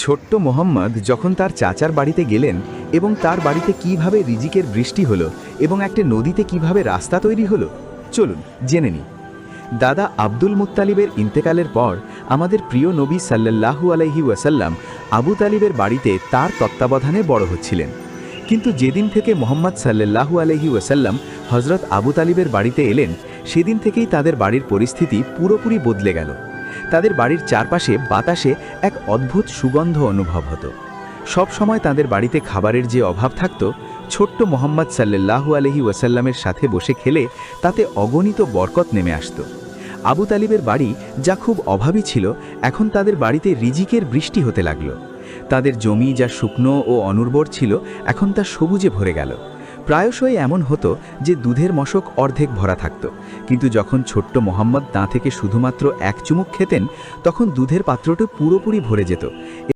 ছোট্ট মোহাম্মদ যখন তার চাচার বাড়িতে গেলেন এবং তার বাড়িতে কিভাবে রিজিকের বৃষ্টি হলো এবং একটা নদীতে কিভাবে রাস্তা তৈরি হলো, চলুন জেনে নিই। দাদা আব্দুল মুত্তালিবের ইন্তেকালের পর আমাদের প্রিয় নবী সাল্লাল্লাহু আলাইহি ওয়াসাল্লাম আবু তালিবের বাড়িতে তার তত্ত্বাবধানে বড় হচ্ছিলেন। কিন্তু যেদিন থেকে মোহাম্মদ সাল্লাল্লাহু আলাইহি ওয়াসাল্লাম হজরত আবু তালিবের বাড়িতে এলেন, সেদিন থেকেই তাদের বাড়ির পরিস্থিতি পুরোপুরি বদলে গেল। তাদের বাড়ির চারপাশে বাতাসে এক অদ্ভুত সুগন্ধ অনুভব হতো। সব সময় তাদের বাড়িতে খাবারের যে অভাব থাকত, ছোট্ট মোহাম্মদ সাল্লাল্লাহু আলাইহি ওয়াসাল্লামের সাথে বসে খেলে তাতে অগণিত বরকত নেমে আসত। আবু তালিবের বাড়ি যা খুব অভাবী ছিল, এখন তাদের বাড়িতে রিজিকের বৃষ্টি হতে লাগল। তাদের জমি যা শুকনো ও অনুর্বর ছিল, এখন তা সবুজে ভরে গেল। প্রায়শই এমন হতো যে দুধের মশক অর্ধেক ভরা থাকত, কিন্তু যখন ছোট্ট মোহাম্মদ তা থেকে শুধুমাত্র এক চুমুক খেতেন, তখন দুধের পাত্রটি পুরোপুরি ভরে যেত।